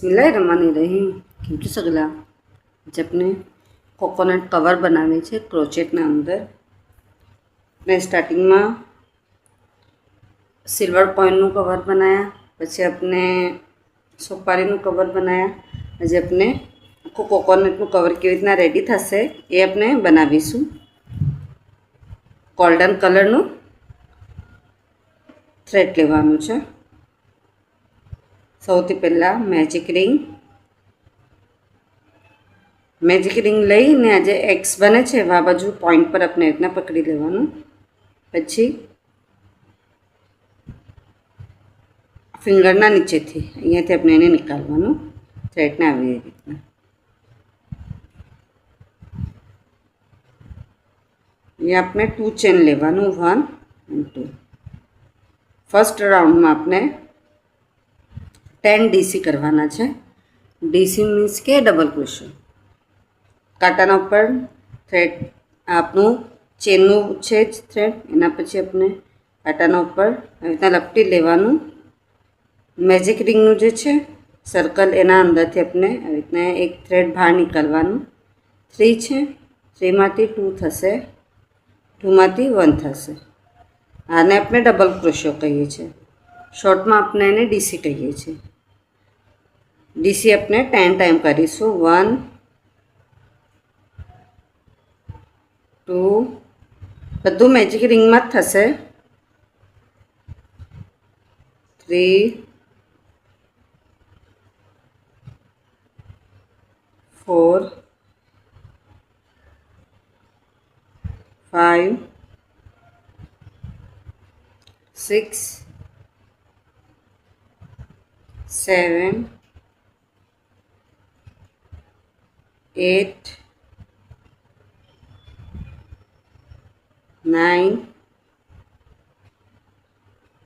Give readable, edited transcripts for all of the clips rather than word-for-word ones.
बिस्मिल्लाहिर्रहमानिर्रहीम। કેમ છો સગલા? આજે આપણે કોકોનટ કવર બનાવે છે ક્રોચેટના અંદર. આપણે સ્ટાર્ટિંગમાં સિલ્વર કોઈનનું કવર બનાવ્યા, પછી આપણે સોપારીનું કવર બનાવ્યા. આજે આપણે આખું કોકોનટનું કવર કેવી રીતના રેડી થશે એ આપણે બનાવીશું. ગોલ્ડન કલરનું થ્રેડ લેવાનું છે. સૌથી પહેલાં મેજિક રિંગ લઈને આજે એક્સ બને છે આ બાજુ પોઈન્ટ પર આપણે રીતના પકડી લેવાનું. પછી ફિંગરના નીચેથી અહીંયાથી આપણે એને નીકાળવાનું થ્રેડને આવી રીતના. અહીંયા આપણે 2 ચેન લેવાનું, 1 અને 2. ફર્સ્ટ રાઉન્ડમાં આપણે 10 ડીસી કરવાના છે. ડીસી મીન્સ કે ડબલ ક્રોશો. કાંટાના ઉપર થ્રેડ આપણું ચેનનું છે જ થ્રેડ, એના પછી આપણે કાંટાના ઉપર આવી રીતના લપટી લેવાનું. મેજિક રિંગનું જે છે સર્કલ એના અંદરથી આપણે આવી રીતના એક થ્રેડ બહાર નીકાળવાનું. 3 છે, 3માંથી 2 થશે, 2માંથી 1 થશે. આને આપણે ડબલ ક્રોશો કહીએ છીએ. શોર્ટમાં આપણે એને ડીસી કહીએ છીએ. ડીસી આપણે 10 ટાઈમ કરીશું. 1 2, બધું મેજિક રિંગમાં જ થશે. 3 4 5 6 7 8 9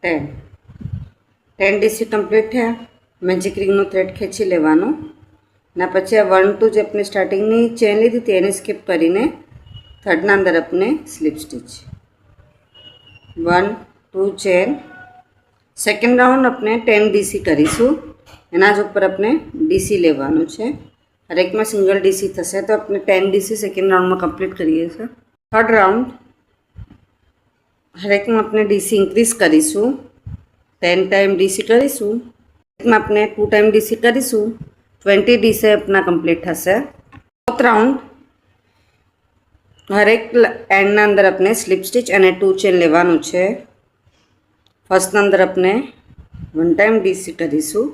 10. 10 ડીસી કમ્પ્લીટ થયા. મેજિક રિંગનું થ્રેડ ખેંચી લેવાનું. ના પછી આ 1 2 જે આપણે સ્ટાર્ટિંગની ચેન લીધી હતી એને સ્કીપ કરીને થર્ડના અંદર આપણે slip stitch 1 2 chain. Second round આપણે 10 ડીસી કરીશું. એના જ ઉપર આપણે ડીસી લેવાનું છે. હરેકમાં સિંગલ ડીસી થશે તો આપણે 10 ડીસી સેકન્ડ રાઉન્ડમાં કમ્પ્લીટ કરીએ છીએ. થર્ડ રાઉન્ડ હરેકમાં આપણે ડીસી ઇન્ક્રીઝ કરીશું. 10 ટાઈમ ડીસી કરીશું. હરેકમાં આપણે 2 ટાઈમ ડીસી કરીશું. 20 ડીસી આપણા કમ્પ્લીટ થશે. ફોર્થ રાઉન્ડ હરેક એન્ડના અંદર આપણે સ્લીપ સ્ટીચ અને 2 ચેન લેવાનું છે. ફર્સ્ટના અંદર આપણે 1 ટાઈમ ડીસી કરીશું.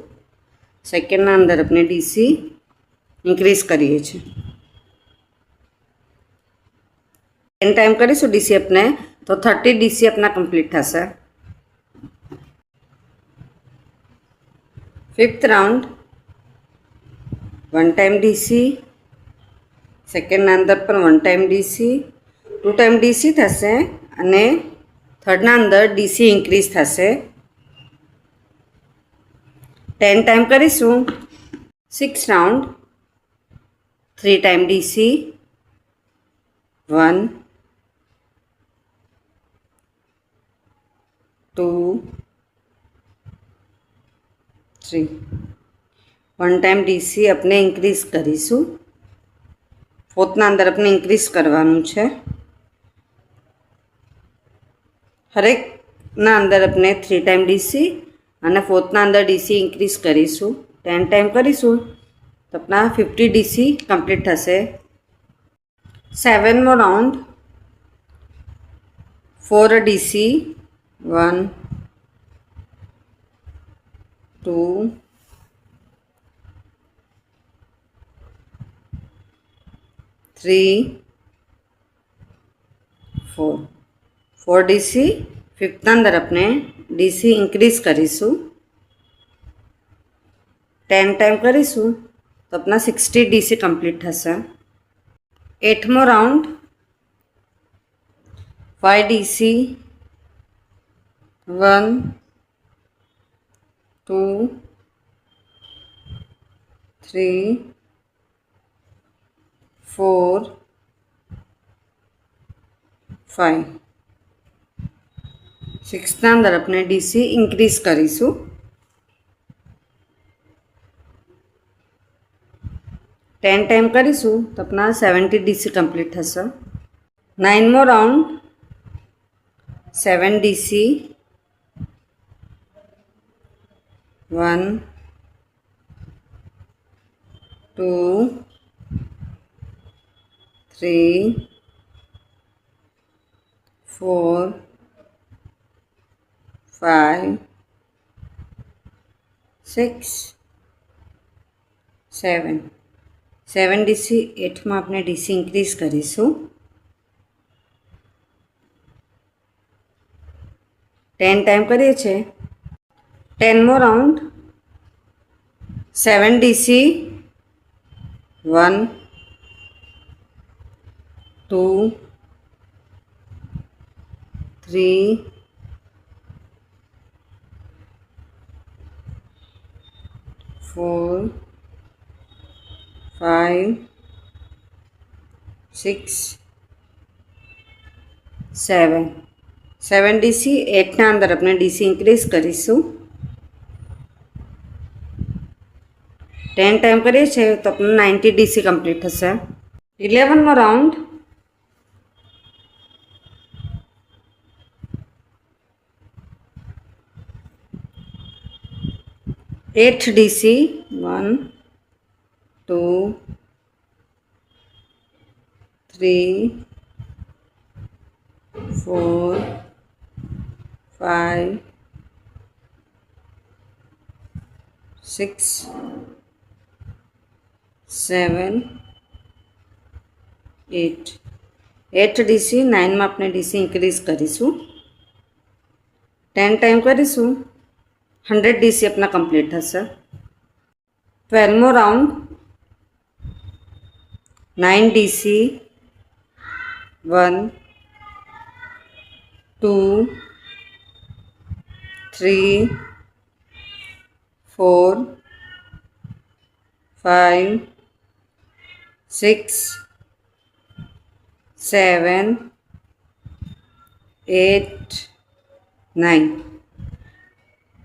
સેકન્ડના અંદર આપણે ડીસી ઇન્ક્રીઝ કરીએ છીએ. 10 ટાઈમ કરીશું ડીસી આપણે તો 30 ડીસી આપણા કમ્પ્લીટ થશે. ફિફ્થ રાઉન્ડ 1 ટાઈમ ડીસી, સેકન્ડના અંદર પણ 1 ટાઈમ ડીસી, 2 ટાઈમ ડીસી થશે અને થર્ડના અંદર ડીસી ઇન્ક્રીઝ થશે. 10 ટાઈમ કરીશું. 6 round 3 time DC, 1 2 3. 1 time DC આપણે ઇન્ક્રીઝ કરીશું. ફોર્થના અંદર આપણે ઇન્ક્રીઝ કરવાનું છે. હરેકના અંદર આપણે 3 ટાઈમ ડીસી અને ફોર્થના અંદર ડીસી ઇન્ક્રીઝ કરીશું. 10 ટાઈમ કરીશું તો આપણા 50 ડીસી કમ્પ્લીટ થશે. 7મો રાઉન્ડ 4 ડીસી, 1 2 3 4. 4 ડીસી. ફિફ્થના અંદર આપણે ડીસી ઇન્ક્રીઝ કરીશું. 10 ટાઈમ કરીશું તો આપણા 60 ડીસી કમ્પ્લીટ થશે. 8મો રાઉન્ડ 5 ડીસી, 1 2 3 4 5. 6ના અંદર આપણે ડીસી ઇન્ક્રીઝ કરીશું. 10 टाइम करीशू तो अपना 70 DC कंप्लीट थशे। 9मो राउंड 7 DC 1 2 3 4 5 6 7 DC 8 में आपने DC इंक्रीज करीशू। 10 टाइम करिए छे। 10मो राउंड 7 DC 1 2 3 4 5 6 7 DC 8 ना अंदर अपने DC इंक्रीज करीशू। 10 टाइम करिए छे तो अपने 90 DC कंप्लीट थशे। 11मो राउंड 8 DC 1 2 3 4 5 6 7 8 DC 9 में अपने DC इंक्रीज करीशू। 10 टाइम करीशू 100 DC अपना कंप्लीट थशे। 12मो राउंड 9 DC 1 2 3 4 5 6 7 8 9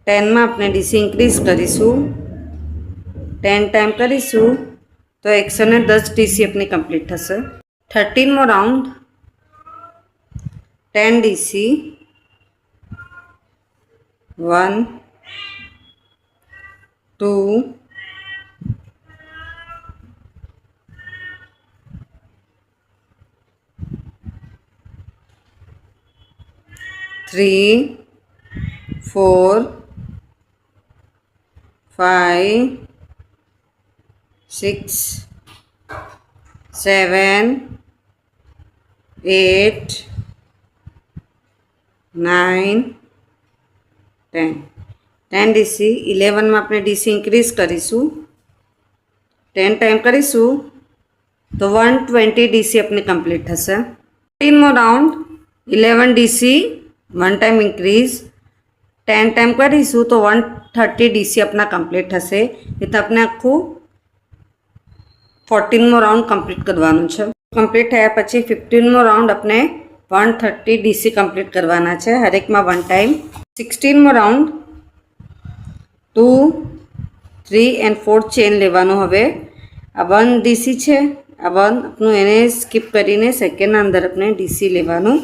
10 में अपने DC इंक्रीज करीशू। 10 टाइम करीशू तो 110 DC अपनी कंप्लीट थशे। 13मो राउंड 10 DC 1 2 3 4 5 6 7 8 9 10 DC 11 में अपने DC इंक्रीज करीशू। 10 टाइम करीशू तो 120 DC अपनी कंप्लीट थशे। 13मो round 11 DC 1 time increase. 10 time करीशू तो 130 DC अपना कंप्लीट थशे। तो अपने आखू 14मो राउंड कंप्लीट करवानुं छे। कंप्लीट थया पछी 15मो राउंड अपने 130 DC कंप्लीट करवाना छे, हरेक में 1 टाइम। 16मो राउंड 2 3 एंड 4 चेन लेवानुं। हवे आ 1 DC छे, आ 1 अपनु एने स्कीप करीने सेकेंड अंदर अपने DC लेवानुं।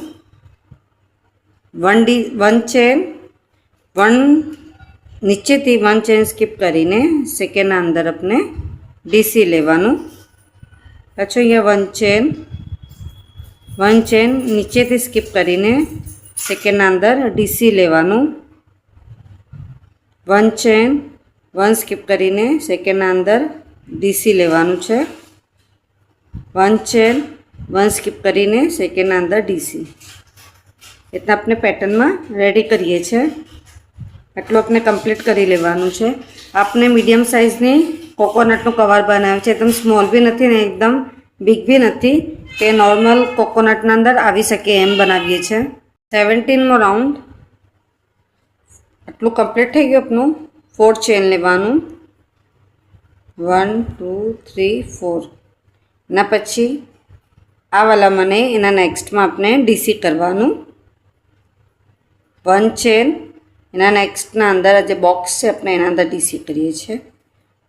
1 चेन 1 नीचे थी 1 चेन स्कीप करीने सेकेंड अंदर अपने DC लेवानुं। पाछो अहींया 1 चेन नीचे थी स्कीप करीने सेकेंड अंदर DC लेवानुं। 1 चेन 1 स्कीप करीने सेकेंड अंदर DC लेवानुं छे। 1 चेन 1 स्कीप करीने सेकेंड अंदर DC। इतना अपने पैटर्न में रेडी करिए छे। आटलू अपने कम्प्लीट करी लेवानुं छे। आपने मीडियम साइजनी कोकोनटनु कवर बनाव्युं छे, एकदम स्मॉल भी नहीं ने एकदम बिग भी नहीं के नॉर्मल कोकोनटना अंदर आवी शके एम बनावीए छे। 17मो राउंड आटलू कम्प्लीट थई गयुं। अपनु 4 चेन लेवानुं 1 2 3 4 एना पछी आ वाला मने एना नेक्स्ट में अपने DC करवानुं। 1 चेन एना नेक्स्ट ना अंदर जे बॉक्स है अपने एना अंदर DC करीए छे।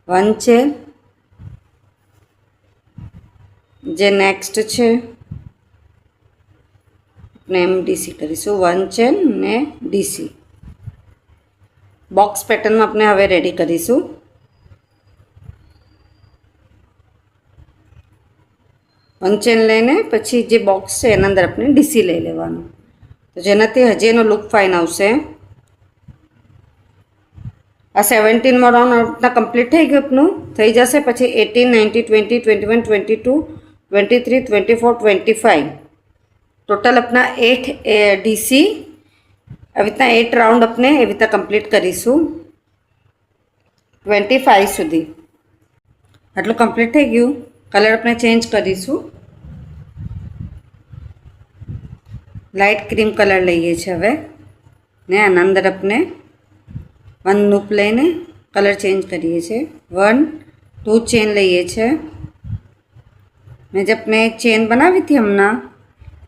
1 चेन જે નેક્સ્ટ છે આપણે એમ ડીસી કરીશું 1 ચેન ને ડીસી. બોક્સ પેટર્નમાં આપણે હવે રેડી કરીશું. વન ચેન લઈને પછી જે બોક્સ છે એના અંદર આપણે ડીસી લઈ લેવાનું, તો જેનાથી હજી એનો લુક ફાઇન આવશે. આ 17મો રાઉન્ડ આપણા કમ્પ્લીટ થઈ ગયું, આપનું થઈ જશે. પછી 18, 19, 20, 21, 22, 23, 24, 25 ટોટલ अपना 8 ડીસી આવી રીતના 8 રાઉન્ડ આપણે એવી રીતના કમ્પ્લીટ કરીશું 25 સુધી. આટલું કમ્પ્લીટ થઈ ગયું. કલર આપણે ચેન્જ કરીશું, લાઇટ ક્રીમ કલર લઈએ છીએ હવે ને આના અંદર આપણે 1 લૂપ લઈને કલર ચેન્જ કરીએ છીએ. 1 2 ચેન લઈએ છીએ ને જે આપણે ચેન બનાવી હતી હમણાં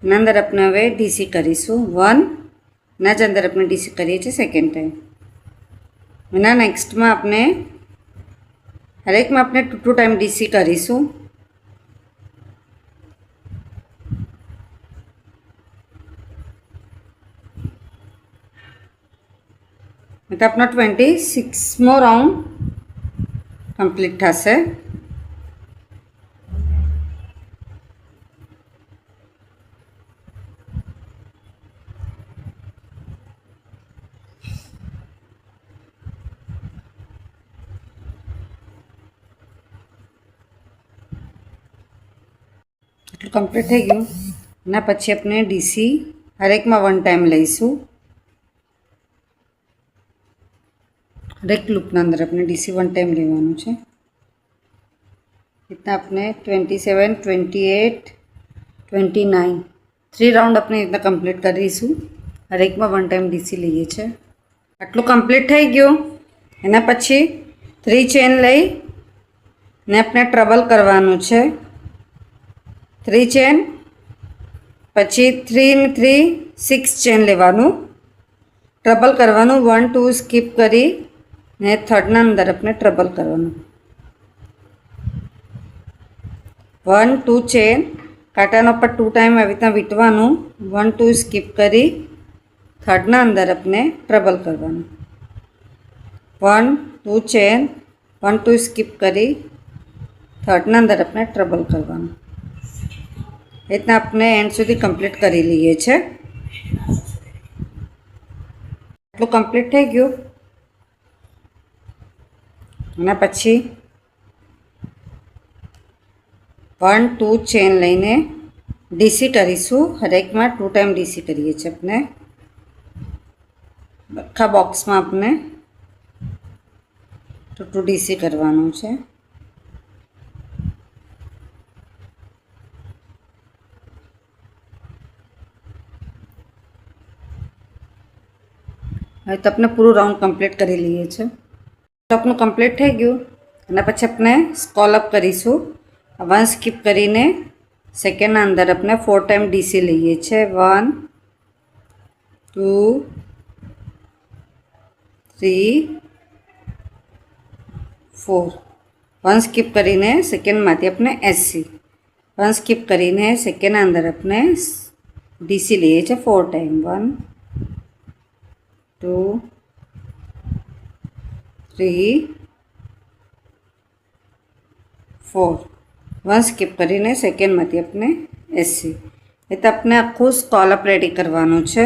એના અંદર આપણે હવે ડીસી કરીશું. 1 ના જ અંદર આપણે ડીસી કરીએ છીએ સેકન્ડ ટાઈમ. એના નેક્સ્ટમાં આપણે હરેકમાં આપણે 2 ટાઈમ ડીસી કરીશું. तो अपना 26मो राउंड कंप्लीट થશે. એટલું કમ્પ્લીટ થઈ ગયું. એના પછી આપણે ડીસી હરેકમાં 1 ટાઈમ લઈશું. હરેક લૂપના અંદર આપણે ડીસી 1 ટાઈમ લેવાનું છે. इतना अपने 27, 28, 29 3 રાઉન્ડ આપણે इतना કમ્પ્લીટ કરીશું. હરેકમાં 1 ટાઈમ ડીસી લઈએ છીએ. આટલું કમ્પ્લીટ થઈ ગયું. એના પછી 3 ચેન લઈ ને આપણે ટ્રબલ કરવાનું છે. 3 ચેન પછી 3 ને 3 6 ચેન લેવાનું, ટ્રબલ કરવાનું. 1 2 સ્કીપ કરી ને થર્ડના અંદર આપણે ટ્રબલ કરવાનું. 1 2 ચેન કાંટાનો પર 2 ટાઈમ આવી રીતના વીંટવાનું. 1 2 સ્કીપ કરી થર્ડના અંદર આપણે ટ્રબલ કરવાનું. 1 2 ચેન 1 2 સ્કીપ કરી થર્ડના અંદર આપણે ટ્રબલ કરવાનું. એ રીતના આપણે એન્ડ સુધી કમ્પ્લીટ કરી લઈએ છીએ. એટલું કમ્પ્લીટ થઈ ગયું. એના પછી 1 2 ચેન લઈને ડીસી કરીશું. હરેકમાં 2 ટાઈમ ડીસી કરીએ છીએ આપણે. આખા બોક્સમાં આપણે 2 ડીસી કરવાનું છે. હવે તો આપણે પૂરું રાઉન્ડ કમ્પ્લીટ કરી લઈએ છીએ. તો આપણું કમ્પ્લીટ થઈ ગયું. અને પછી આપણે સ્કોલઅપ કરીશું. 1 સ્કીપ કરીને સેકન્ડના અંદર આપણે 4 ટાઈમ ડીસી લઈએ છીએ. 1 2 3 4 1 સ્કીપ કરીને સેકન્ડમાંથી આપણે એસસી 1 સ્કીપ કરીને સેકન્ડના અંદર આપણે ડીસી લઈએ છીએ 4 ટાઈમ. 1 2 3 4 1 સ્કીપ કરીને સેકન્ડમાંથી આપણે એસસી. એ તો આપણે આખું સ્કોલઅપ રેડી કરવાનું છે.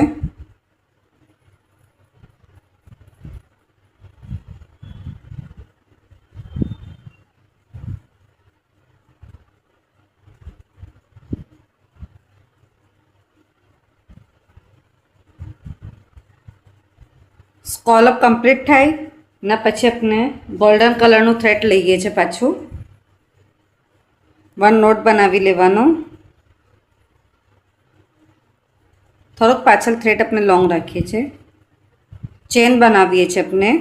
સ્કોલઅપ કમ્પ્લીટ થાય એના પછી આપણે ગોલ્ડન કલરનું થ્રેડ લઈએ છીએ. પાછું 1 નોટ બનાવી લેવાનો. થોડોક પાછળ થ્રેડ આપણે લોંગ રાખીએ છીએ. ચેન બનાવીએ છીએ આપણે.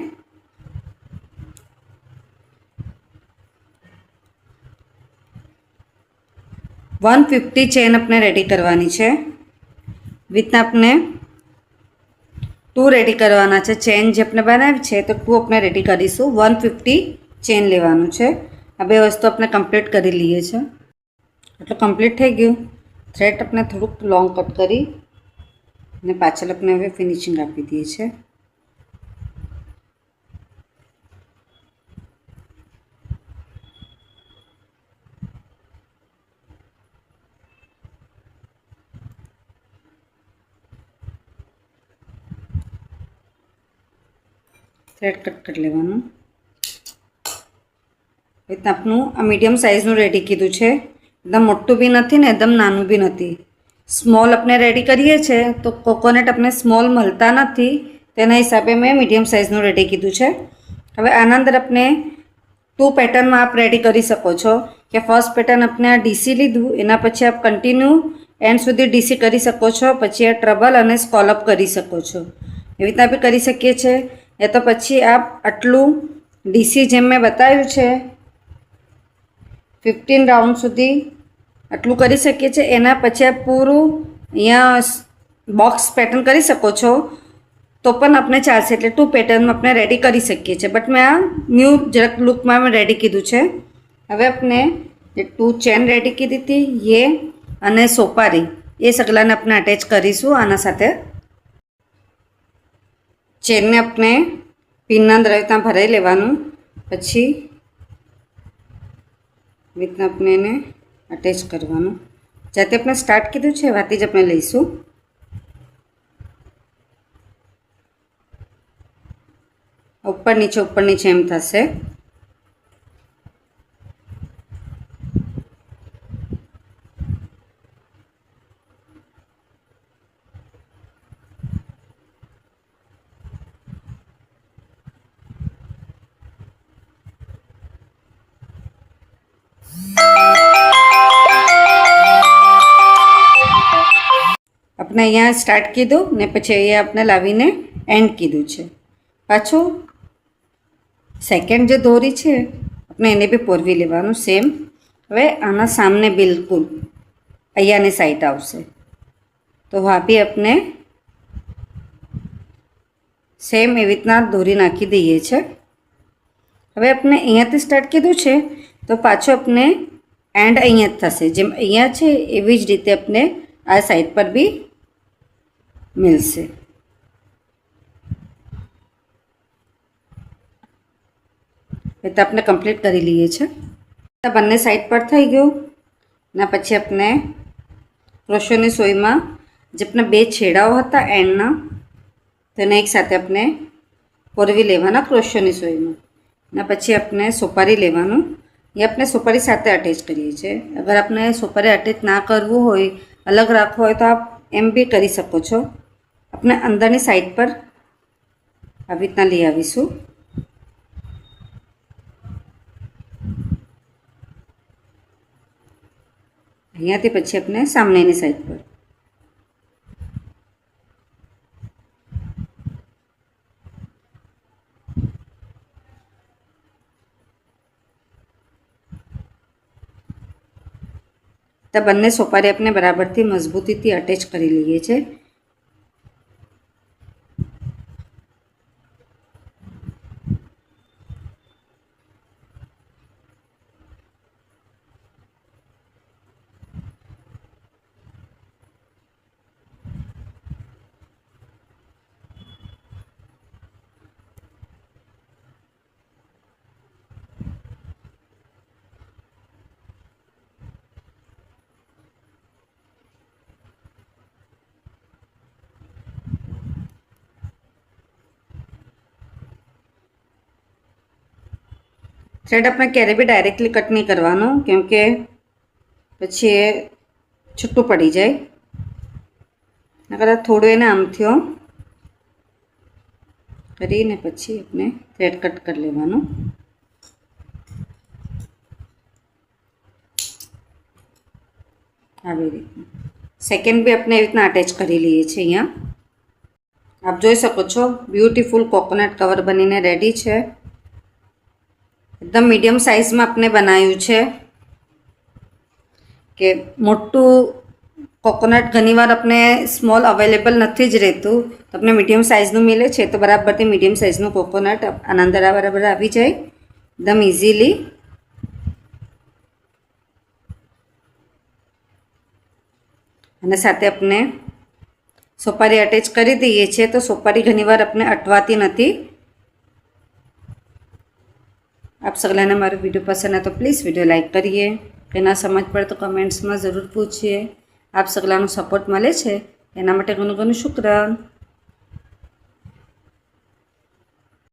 $150 ચેન આપણે રેડી કરવાની છે. વિથના આપણે 2 રેડી કરવાના છે. ચેન જે આપણે બનાવી છે તો 2 આપણે રેડી કરીશું. 150 ચેન લેવાનું છે. આ બે વસ્તુ આપણે કમ્પ્લીટ કરી લઈએ છીએ. એટલું કમ્પ્લીટ થઈ ગયું. થ્રેડ આપણે થોડુંક લોંગ કટ કરી અને પાછળ આપણે હવે ફિનિશિંગ આપી દઈએ છીએ. થ્રેડ કટ કરી લેવાનું. રીતના આપણું આ મીડિયમ સાઇઝનું રેડી કીધું છે. એકદમ મોટું બી નથી ને એકદમ નાનું બી નથી. સ્મોલ આપણે રેડી કરીએ છીએ તો કોકોનટ આપણે સ્મોલ મળતા નથી, તેના હિસાબે મેં મીડિયમ સાઇઝનું રેડી કીધું છે. હવે આના અંદર આપણે 2 પેટર્નમાં આપ રેડી કરી શકો છો. કે ફર્સ્ટ પેટર્ન આપણે આ ડીસી લીધું, એના પછી આપ કન્ટિન્યુ એન્ડ સુધી ડીસી કરી શકો છો, પછી આ ટ્રબલ અને સ્કોલઅપ કરી શકો છો. એવી રીતના બી કરી શકીએ છીએ. એ તો પછી આપ આટલું ડીસી જેમ મેં બતાવ્યું છે 15 રાઉન્ડ સુધી આટલું કરી શકીએ છીએ. એના પછી આપ પૂરું અહીંયા બોક્સ પેટર્ન કરી શકો છો તો પણ આપણે ચાલશે. એટલે 2 પેટર્નમાં આપણે રેડી કરી શકીએ છીએ. બટ મેં આ ન્યૂ જરાક લુકમાં મેં રેડી કીધું છે. હવે આપણે જે 2 ચેન રેડી કીધી હતી એ અને સોપારી એ સગલાને આપણે અટેચ કરીશું આના સાથે. ચેનને આપણે પિનના અંદર રીતના ભરાઈ લેવાનું, પછી રીતના આપણે એને અટેચ કરવાનું. જાતે આપણે સ્ટાર્ટ કીધું છે વાથી જ આપણે લઈશું. ઉપર નીચે એમ થશે. આપણે અહીંયા સ્ટાર્ટ કીધું ને પછી અહીંયા આપણે લાવીને એન્ડ કીધું છે. પાછું સેકન્ડ જે દોરી છે આપણે એને બી પોરવી લેવાનું સેમ. હવે આના સામને બિલકુલ અહીંયાની સાઈડ આવશે તો વहाँ भी આપણે સેમ એવી રીતના દોરી નાખી દઈએ છે. હવે આપણે અહીંયાથી સ્ટાર્ટ કીધું છે તો પાછું આપણે એન્ડ અહીંયા જ થશે. જેમ અહીંયા છે એવી જ રીતે આપણે આ સાઈડ પર બી મિલશે. એ તો આપણે કમ્પ્લીટ કરી લઈએ છીએ. બંને સાઈડ પર થઈ ગયું. ના પછી આપણે ક્રોશોની સોયમાં જે આપણે 2 છેડાઓ હતા એન્ડના તેને એક સાથે આપણે પોરવી લેવાના ક્રોશોની સોયમાં. ના પછી આપણે સોપારી લેવાનું. એ આપણે સોપારી સાથે અટેચ કરીએ છીએ. અગર આપણે સોપારી અટેચ ના કરવું હોય, અલગ રાખવું હોય તો આપ એમ બી કરી શકો છો. આપણે અંદરની સાઈડ પર આવી રીતના લઈ આવીશું. અહીંયાથી પછી આપણે સામેની સાઈડ પર તો બંને સોપારી આપણે બરાબરથી મજબૂતીથી અટેચ કરી લઈએ છીએ. થ્રેડ આપણે ક્યારે બી ડાયરેક્ટલી કટ નહીં કરવાનું, કેમ કે પછી એ છૂટું પડી જાય. નકર થોડું એને આમથી કરીને પછી આપણે થ્રેડ કટ કરી લેવાનું. આવી રીતના સેકન્ડ બી આપણે એવી રીતના અટેચ કરી લઈએ છીએ. અહીંયા આપ જોઈ શકો છો બ્યુટીફુલ કોકોનટ કવર બનીને રેડી છે. એકદમ મીડિયમ સાઇઝમાં આપણે બનાવ્યું છે કે મોટું કોકોનટ ઘણીવાર આપણે સ્મોલ અવેલેબલ નથી જ રહેતું, તો આપણે મીડિયમ સાઇઝનું મિલે છે તો બરાબરથી મીડિયમ સાઇઝનું કોકોનટ આના અંદર બરાબર આવી જાય એકદમ ઇઝીલી. અને સાથે આપણે સોપારી અટેચ કરી દઈએ છીએ તો સોપારી ઘણીવાર આપણે અટવાતી નથી. આપ સગલાને મારો વિડીયો પસંદ है तो प्लीज़ वीडियो लाइक करिए. કે ના સમજ પડે તો કમેન્ટ્સમાં જરૂર પૂછીએ. આપ સગલાનો સપોર્ટ મળે છે એના માટે ઘણું ઘણું શુક્ર.